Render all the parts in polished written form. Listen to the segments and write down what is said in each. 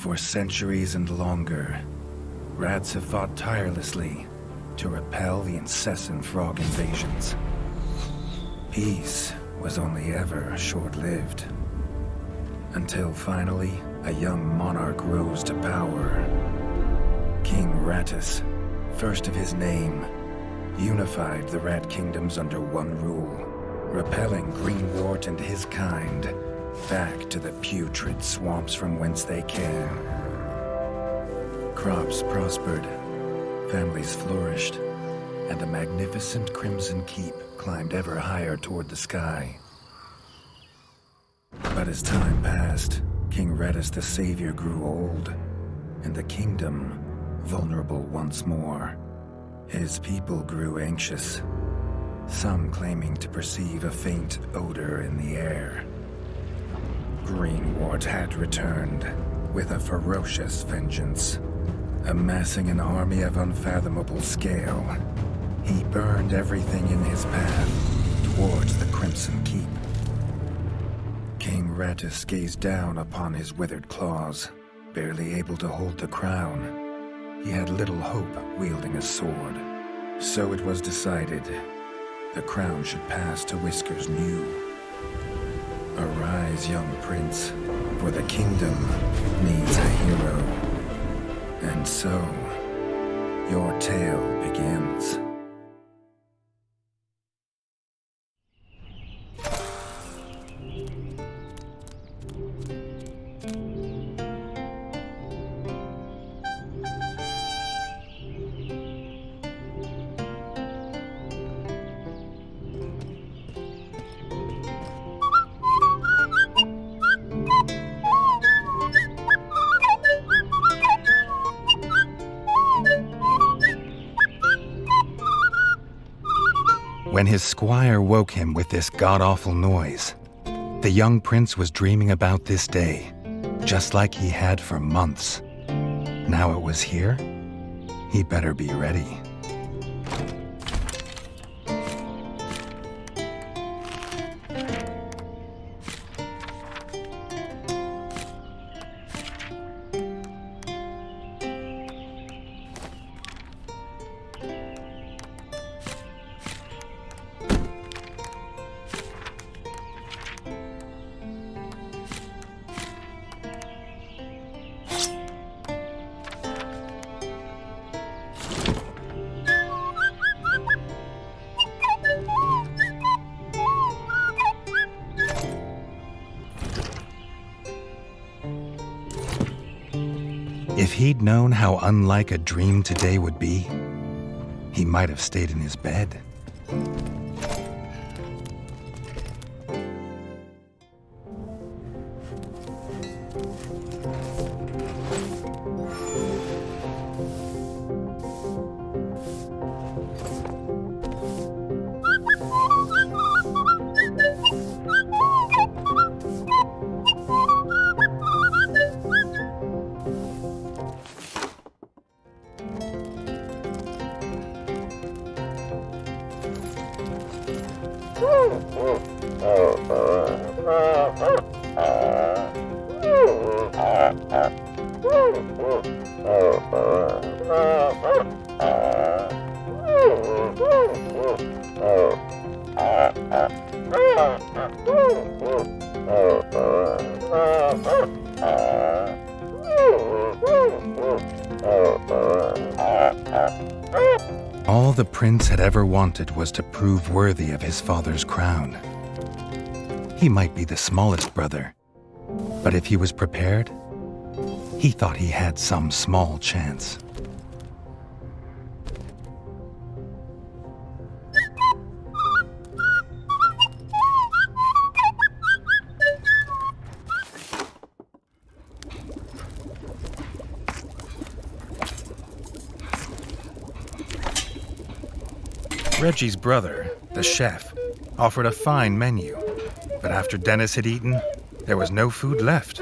For centuries and longer, rats have fought tirelessly to repel the incessant frog invasions. Peace was only ever short-lived, until finally a young monarch rose to power. King Rattus, first of his name, unified the rat kingdoms under one rule, repelling Greenwort and his kind back to the putrid swamps from whence they came. Crops prospered, families flourished, and the magnificent Crimson Keep climbed ever higher toward the sky. But as time passed, King Rattus the Savior grew old, and the kingdom vulnerable once more. His people grew anxious, some claiming to perceive a faint odor in the air. Greenwort had returned with a ferocious vengeance. Amassing an army of unfathomable scale, he burned everything in his path towards the Crimson Keep. King Rattus gazed down upon his withered claws, barely able to hold the crown. He had little hope wielding a sword, so it was decided the crown should pass to Whiskers new. Arise, young prince, for the kingdom needs a hero. And so, your tale begins. When his squire woke him with this god-awful noise, the young prince was dreaming about this day, just like he had for months. Now it was here, he better be ready. If he'd known how unlike a dream today would be, he might have stayed in his bed. All the prince had ever wanted was to prove worthy of his father's crown. He might be the smallest brother, but if he was prepared, he thought he had some small chance. Reggie's brother, the chef, offered a fine menu, but after Dennis had eaten, there was no food left.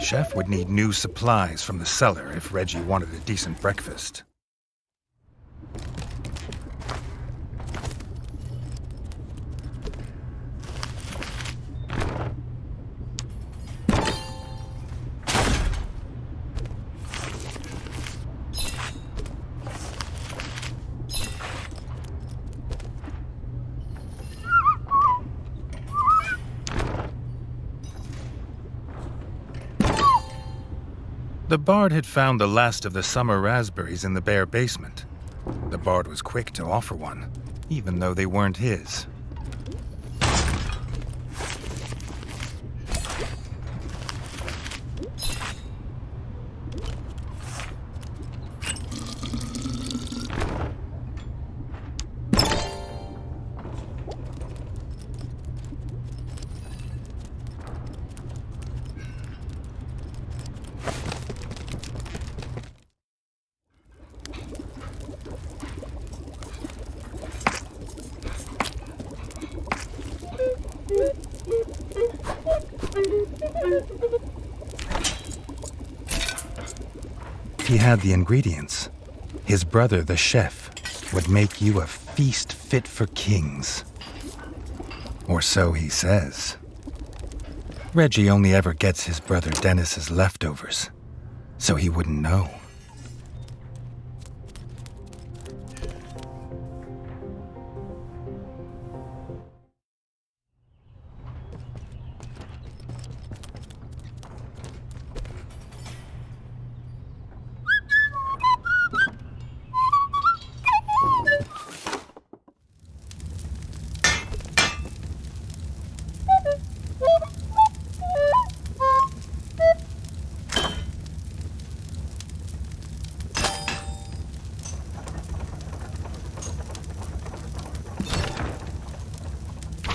Chef would need new supplies from the cellar if Reggie wanted a decent breakfast. The bard had found the last of the summer raspberries in the bare basement. The bard was quick to offer one, even though they weren't his. He had the ingredients. His brother, the chef, would make you a feast fit for kings. Or so he says. Reggie only ever gets his brother Dennis's leftovers, so he wouldn't know.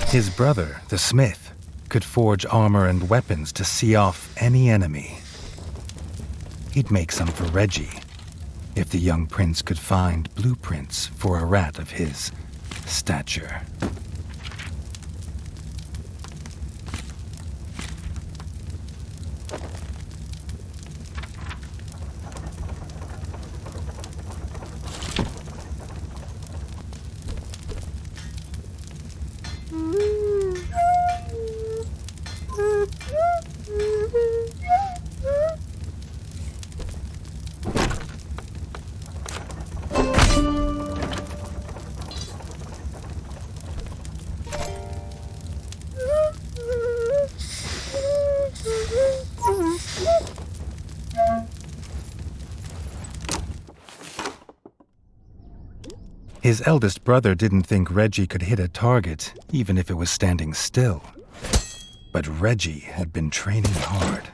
His brother, the smith, could forge armor and weapons to see off any enemy. He'd make some for Reggie, if the young prince could find blueprints for a rat of his stature. His eldest brother didn't think Reggie could hit a target, even if it was standing still. But Reggie had been training hard.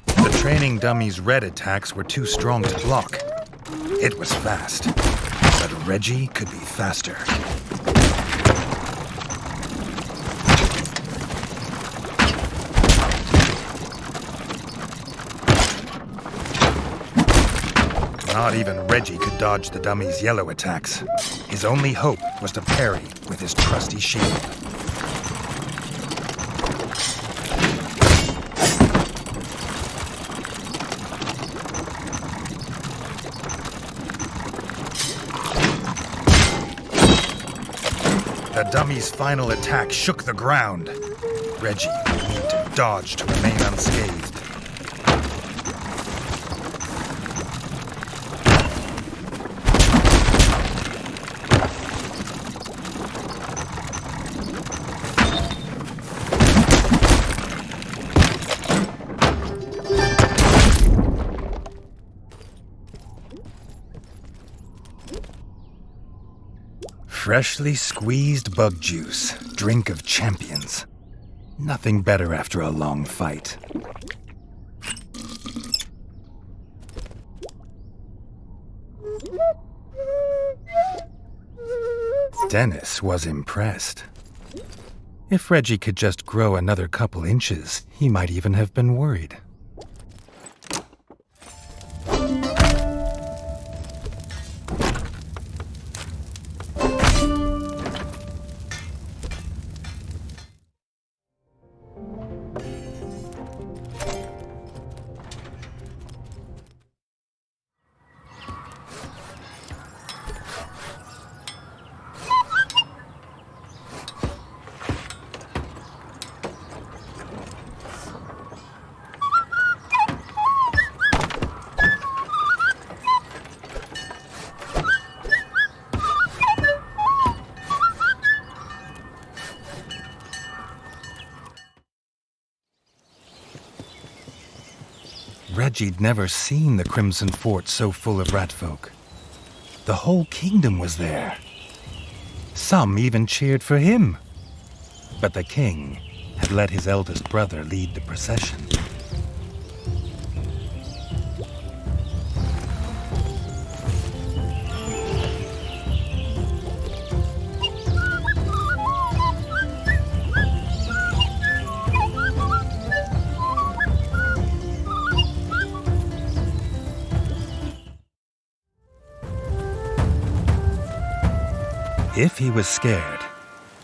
The training dummy's red attacks were too strong to block. It was fast, but Reggie could be faster. Not even Reggie could dodge the dummy's yellow attacks. His only hope was to parry with his trusty shield. The dummy's final attack shook the ground. Reggie would need to dodge to remain unscathed. Freshly squeezed bug juice, drink of champions. Nothing better after a long fight. Dennis was impressed. If Reggie could just grow another couple inches, he might even have been worried. Reggie'd never seen the Crimson Fort so full of ratfolk. The whole kingdom was there. Some even cheered for him. But the king had let his eldest brother lead the procession. If he was scared,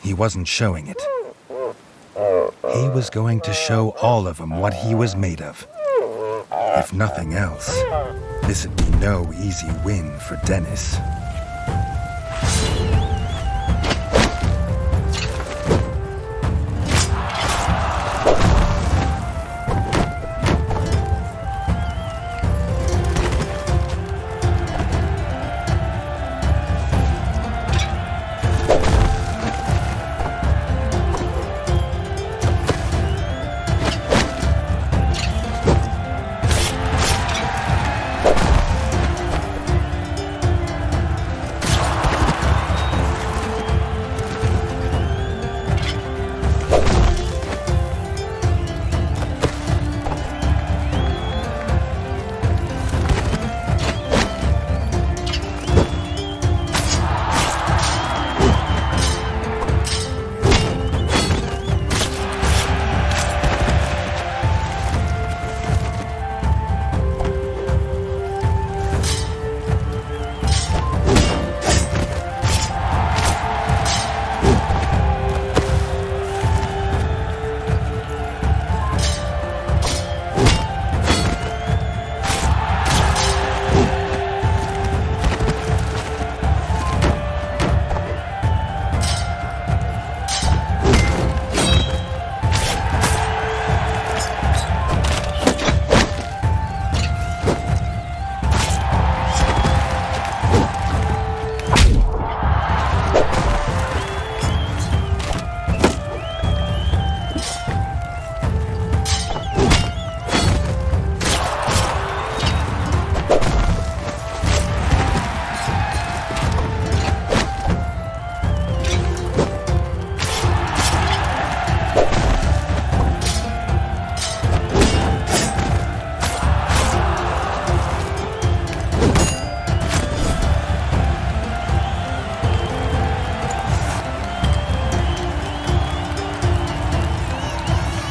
he wasn't showing it. He was going to show all of them what he was made of. If nothing else, this'd be no easy win for Dennis.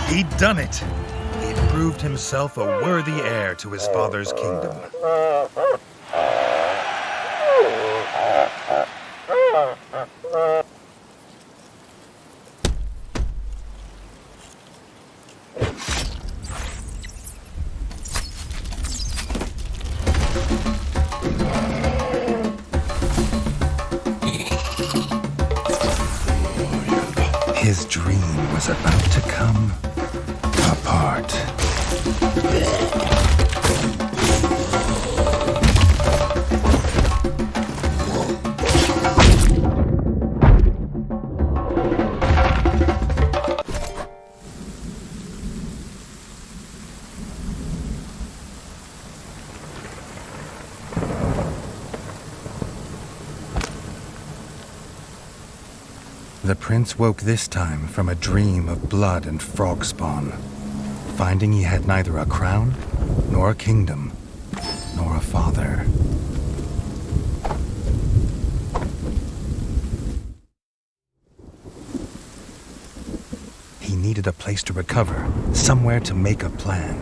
He'd done it. He'd proved himself a worthy heir to his father's kingdom. His dream was about to come apart. The prince woke this time from a dream of blood and frog spawn, finding he had neither a crown, nor a kingdom, nor a father. He needed a place to recover, somewhere to make a plan.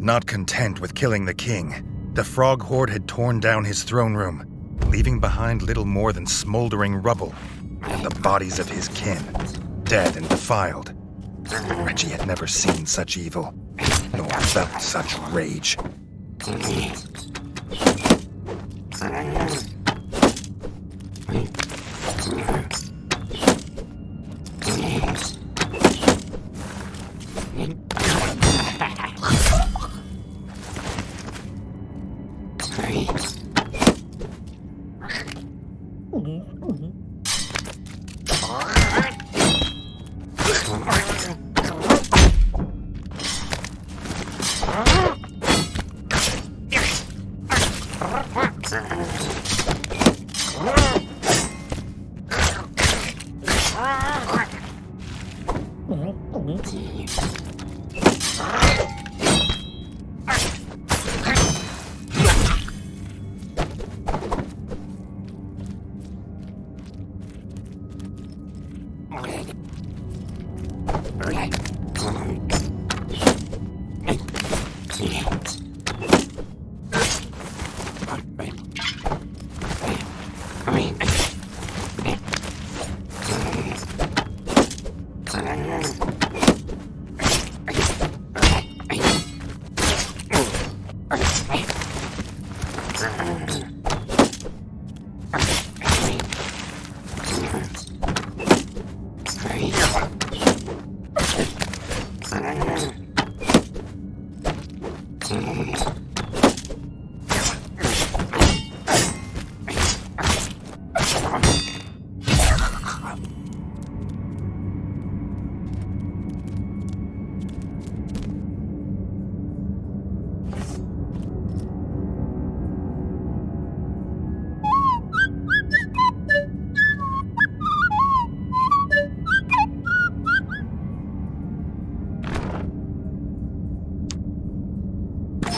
Not content with killing the king, the frog horde had torn down his throne room, leaving behind little more than smoldering rubble and the bodies of his kin, dead and defiled. Reggie had never seen such evil, nor felt such rage.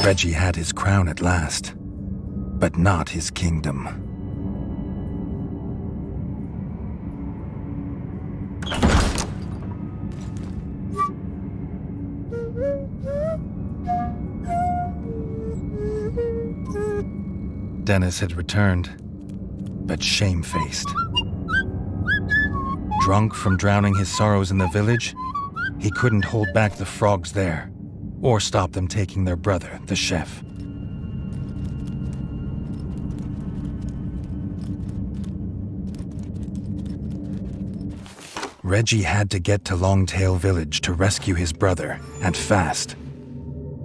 Reggie had his crown at last, but not his kingdom. Dennis had returned, but shamefaced. Drunk from drowning his sorrows in the village, he couldn't hold back the frogs there, or stop them taking their brother, the chef. Reggie had to get to Longtail Village to rescue his brother, and fast.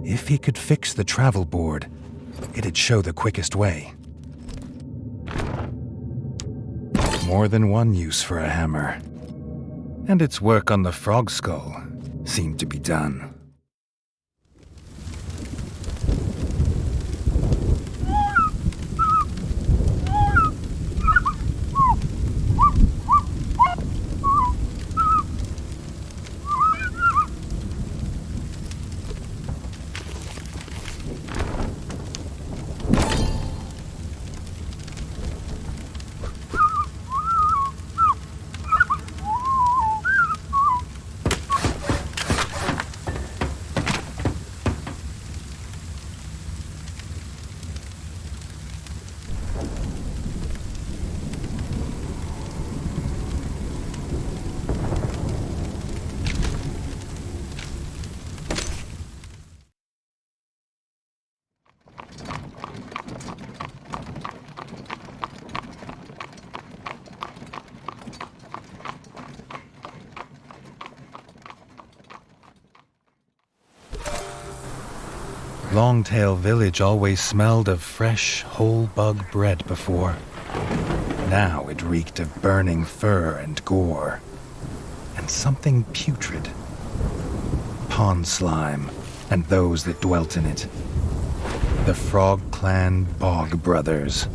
If he could fix the travel board, it'd show the quickest way. More than one use for a hammer. And its work on the frog skull seemed to be done. Longtail Village always smelled of fresh, whole bug bread before. Now it reeked of burning fur and gore, and something putrid. Pond slime, and those that dwelt in it. The Frog Clan Bog Brothers.